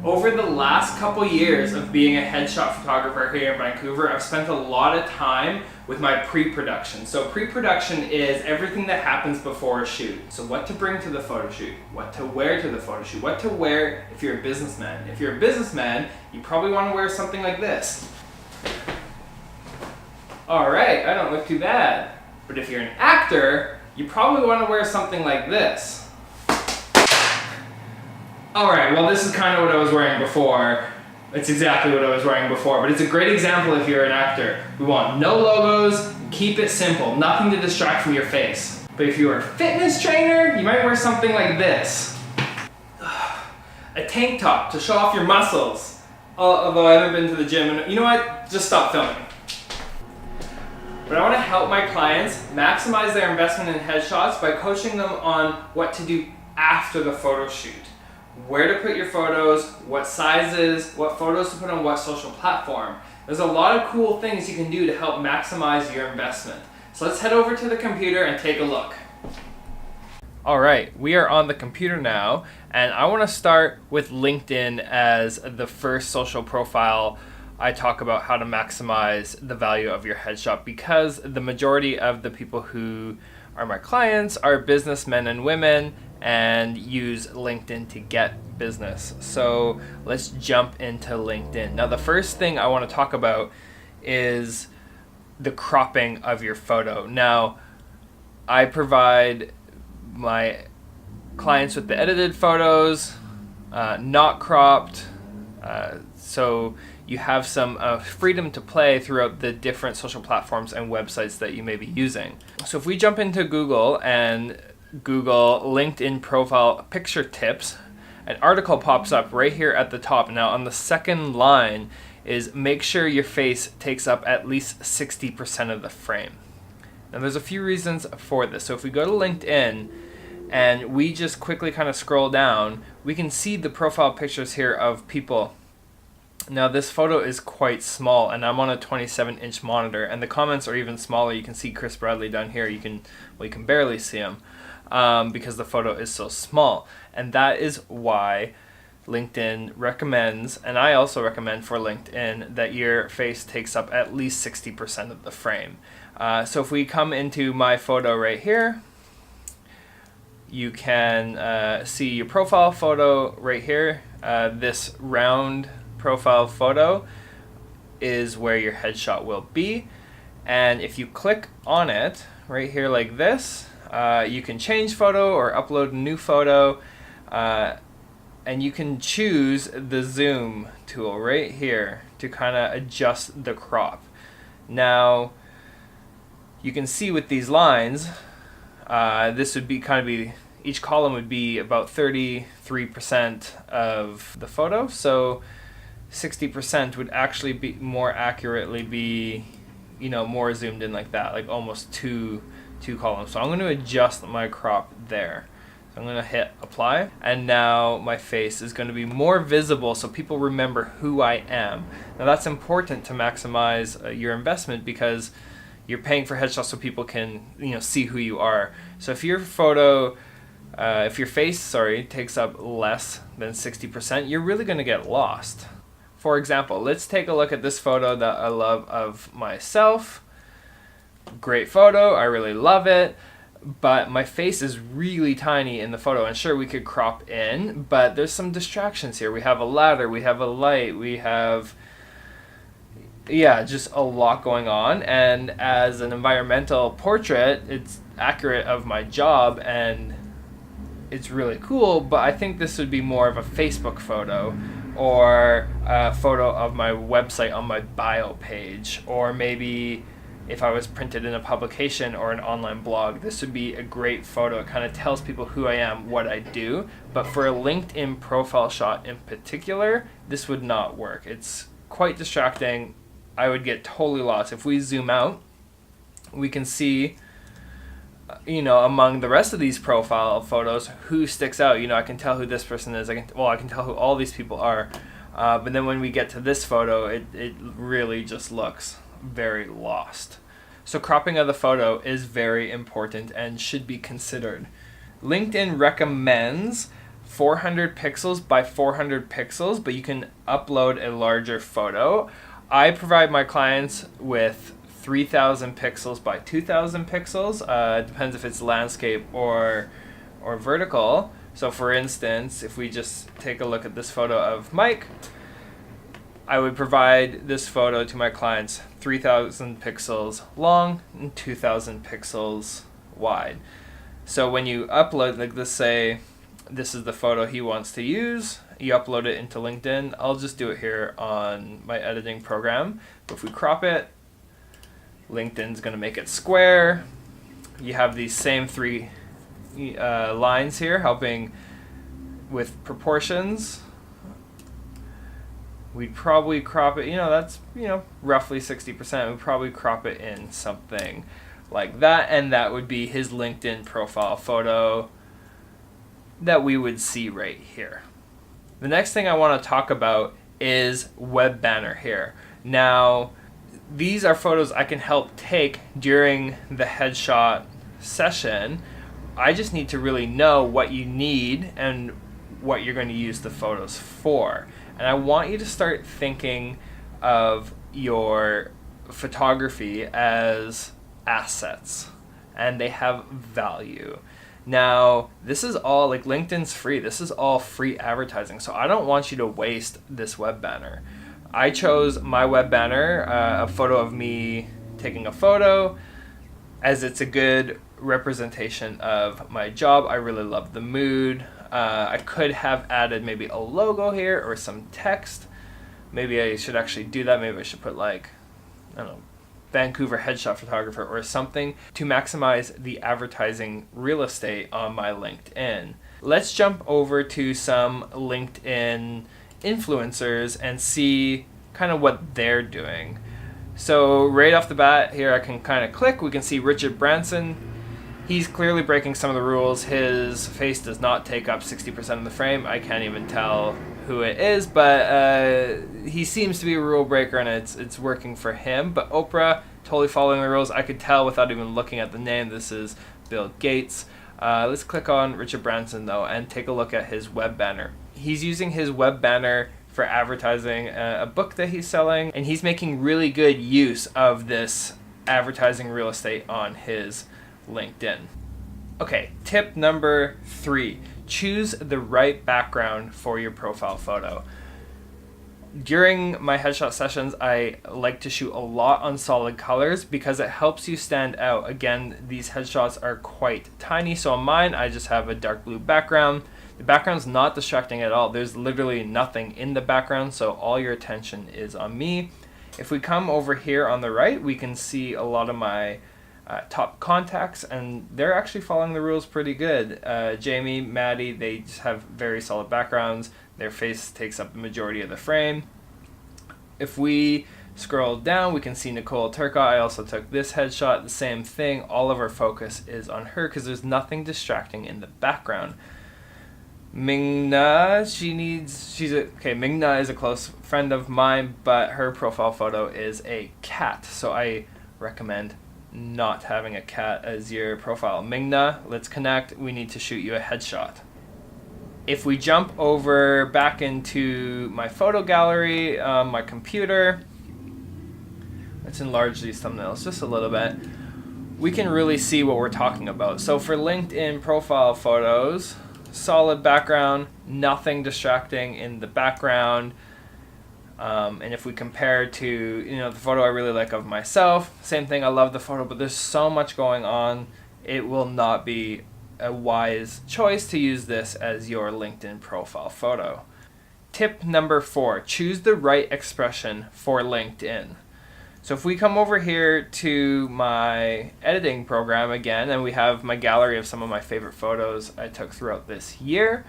Over the last couple years of being a headshot photographer here in Vancouver, I've spent a lot of time with my pre-production. So pre-production is everything that happens before a shoot. So what to bring to the photo shoot, what to wear to the photo shoot, what to wear if you're a businessman. If you're a businessman, you probably want to wear something like this. All right, I don't look too bad. But if you're an actor, you probably want to wear something like this. Alright, well this is kind of what I was wearing before. It's exactly what I was wearing before, but it's a great example if you're an actor. We want no logos, keep it simple, nothing to distract from your face. But if you're a fitness trainer, you might wear something like this. A tank top to show off your muscles. Although I haven't been to the gym, and you know what? Just stop filming. But I want to help my clients maximize their investment in headshots by coaching them on what to do after the photo shoot. Where to put your photos, what sizes, what photos to put on what social platform. There's a lot of cool things you can do to help maximize your investment. So let's head over to the computer and take a look. Alright, we are on the computer now, and I want to start with LinkedIn as the first social profile I talk about how to maximize the value of your headshot, because the majority of the people who are my clients are businessmen and women and use LinkedIn to get business. So let's jump into LinkedIn. Now the first thing I want to talk about is the cropping of your photo. Now I provide my clients with the edited photos, not cropped, so you have some freedom to play throughout the different social platforms and websites that you may be using. So if we jump into Google and Google LinkedIn profile picture tips, an article pops up right here at the top. Now on the second line is make sure your face takes up at least 60% of the frame. Now there's a few reasons for this. So if we go to LinkedIn and we just quickly kind of scroll down, we can see the profile pictures here of people. Now this photo is quite small, and I'm on a 27-inch monitor, and the comments are even smaller. You can see Chris Bradley down here. You can barely see him because the photo is so small, and that is why LinkedIn recommends, and I also recommend for LinkedIn, that your face takes up at least 60% of the frame. So if we come into my photo right here, you can see your profile photo right here. This round profile photo is where your headshot will be, and if you click on it right here like this, you can change photo or upload a new photo, and you can choose the zoom tool right here to kind of adjust the crop. Now you can see with these lines, this would be each column would be about 33% of the photo, so 60% would actually be more accurately be, more zoomed in like that, like almost two columns. So I'm going to adjust my crop there. So I'm going to hit apply, and now my face is going to be more visible so people remember who I am. Now that's important to maximize your investment, because you're paying for headshots so people can see who you are. So if your face takes up less than 60%, you're really going to get lost. For example, let's take a look at this photo that I love of myself. Great photo, I really love it, but my face is really tiny in the photo, and sure, we could crop in, but there's some distractions here. We have a ladder, we have a light, we have just a lot going on, and as an environmental portrait, it's accurate of my job and it's really cool, but I think this would be more of a Facebook photo, or a photo of my website on my bio page, or maybe if I was printed in a publication or an online blog, this would be a great photo. It kind of tells people who I am, what I do. But for a LinkedIn profile shot in particular, this would not work. It's quite distracting. I would get totally lost. If we zoom out, we can see among the rest of these profile photos, who sticks out. I can tell who this person is. I can tell who all these people are. But then when we get to this photo, it really just looks very lost. So cropping of the photo is very important and should be considered. LinkedIn recommends 400 pixels by 400 pixels, but you can upload a larger photo. I provide my clients with 3000 pixels by 2000 pixels. It depends if it's landscape or vertical. So for instance, if we just take a look at this photo of Mike, I would provide this photo to my clients 3000 pixels long and 2000 pixels wide. So when you upload, like let's say this is the photo he wants to use, you upload it into LinkedIn. I'll just do it here on my editing program. But if we crop it, LinkedIn's going to make it square. You have these same three lines here helping with proportions. We'd probably crop it, that's, roughly 60%. We'd probably crop it in something like that, and that would be his LinkedIn profile photo that we would see right here. The next thing I want to talk about is web banner here. Now, these are photos I can help take during the headshot session. I just need to really know what you need and what you're going to use the photos for. And I want you to start thinking of your photography as assets, and they have value. Now, this is all, like, LinkedIn's free. This is all free advertising, so I don't want you to waste this web banner. I chose my web banner, a photo of me taking a photo, as it's a good representation of my job. I really love the mood. I could have added maybe a logo here or some text. Maybe I should actually do that. Maybe I should put, like, I don't know, Vancouver headshot photographer or something to maximize the advertising real estate on my LinkedIn. Let's jump over to some LinkedIn influencers and see kind of what they're doing. So right off the bat here, I can kind of click. We can see Richard Branson. He's clearly breaking some of the rules. His face does not take up 60% of the frame. I can't even tell who it is, but he seems to be a rule breaker, and it's working for him. But Oprah, totally following the rules. I could tell without even looking at the name. This is Bill Gates. Let's click on Richard Branson, though, and take a look at his web banner. He's using his web banner for advertising a book that he's selling, and he's making really good use of this advertising real estate on his LinkedIn. Okay, tip number 3. Choose the right background for your profile photo. During my headshot sessions, I like to shoot a lot on solid colors because it helps you stand out. Again, these headshots are quite tiny, so on mine, I just have a dark blue background. The background's not distracting at all. There's literally nothing in the background, so all your attention is on me. If we come over here on the right, we can see a lot of my top contacts, and they're actually following the rules pretty good. Jamie, Maddie, they just have very solid backgrounds. Their face takes up the majority of the frame. If we scroll down, we can see Nicole Turcotte. I also took this headshot, the same thing. All of our focus is on her because there's nothing distracting in the background. Mingna, Mingna is a close friend of mine, but her profile photo is a cat, so I recommend not having a cat as your profile. Mingna, let's connect. We need to shoot you a headshot. If we jump over back into my photo gallery, my computer, let's enlarge these thumbnails just a little bit. We can really see what we're talking about. So for LinkedIn profile photos, solid background, nothing distracting in the background. And if we compare to, the photo I really like of myself, same thing, I love the photo, but there's so much going on, it will not be a wise choice to use this as your LinkedIn profile photo. Tip number 4, choose the right expression for LinkedIn. So if we come over here to my editing program again, and we have my gallery of some of my favorite photos I took throughout this year,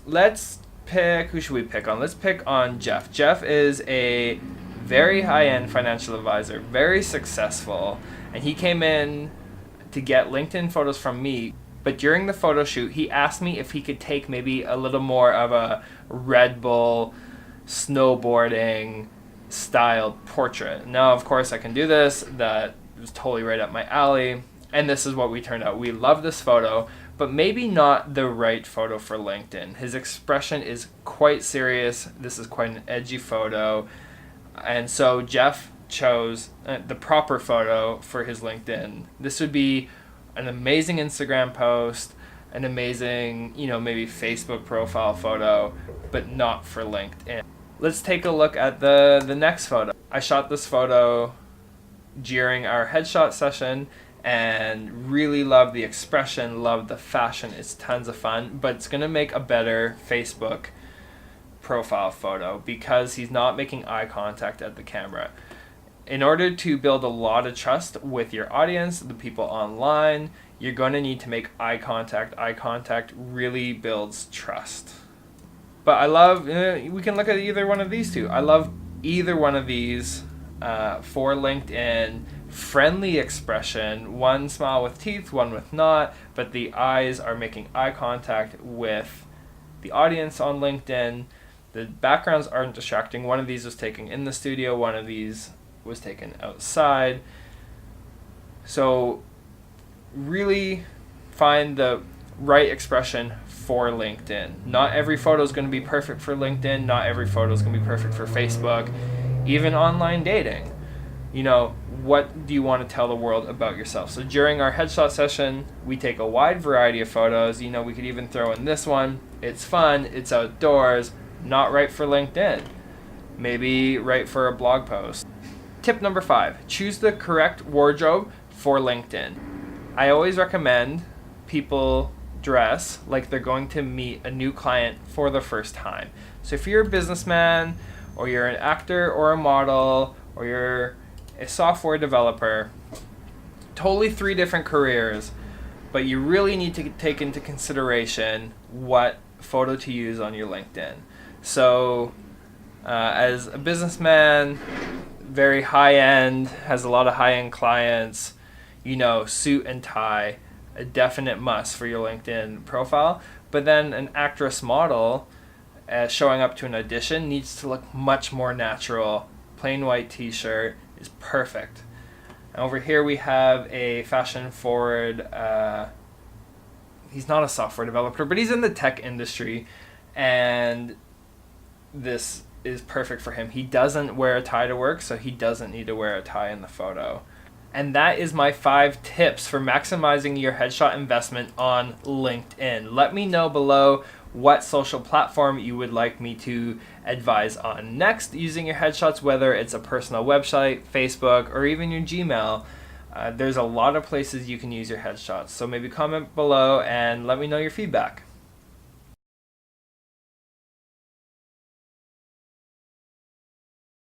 let's pick, who should we pick on? Let's pick on Jeff. Jeff is a very high-end financial advisor, very successful, and he came in to get LinkedIn photos from me, but during the photo shoot, he asked me if he could take maybe a little more of a Red Bull snowboarding styled portrait. Now, of course, I can do this. That was totally right up my alley, and this is what we turned out. We love this photo, but maybe not the right photo for LinkedIn. His expression is quite serious. This is quite an edgy photo. And so Jeff chose the proper photo for his LinkedIn. This would be an amazing Instagram post, an amazing, maybe Facebook profile photo, but not for LinkedIn. Let's take a look at the next photo. I shot this photo during our headshot session and really love the expression, love the fashion. It's tons of fun, but it's gonna make a better Facebook profile photo because he's not making eye contact at the camera. In order to build a lot of trust with your audience, the people online, you're going to need to make eye contact. Eye contact really builds trust. But I love, we can look at either one of these two. I love either one of these for LinkedIn. Friendly expression, one smile with teeth, one with not, but the eyes are making eye contact with the audience on LinkedIn. The backgrounds aren't distracting. One of these was taken in the studio, one of these was taken outside. So really find the right expression for LinkedIn. Not every photo is going to be perfect for LinkedIn. Not every photo is going to be perfect for Facebook. Even online dating. What do you want to tell the world about yourself? So during our headshot session, we take a wide variety of photos. We could even throw in this one. It's fun. It's outdoors. Not right for LinkedIn. Maybe right for a blog post. Tip number 5, choose the correct wardrobe for LinkedIn. I always recommend people dress like they're going to meet a new client for the first time. So if you're a businessman, or you're an actor or a model, or you're a software developer, totally 3 different careers, but you really need to take into consideration what photo to use on your LinkedIn. So as a businessman, very high-end, has a lot of high-end clients, suit and tie, a definite must for your LinkedIn profile. But then an actress model showing up to an audition needs to look much more natural. Plain white t-shirt is perfect. And over here we have a fashion-forward, he's not a software developer, but he's in the tech industry, and this is perfect for him. He doesn't wear a tie to work, so he doesn't need to wear a tie in the photo. And that is my 5 tips for maximizing your headshot investment on LinkedIn. Let me know below what social platform you would like me to advise on next using your headshots, whether it's a personal website, Facebook, or even your Gmail. There's a lot of places you can use your headshots. So maybe comment below and let me know your feedback.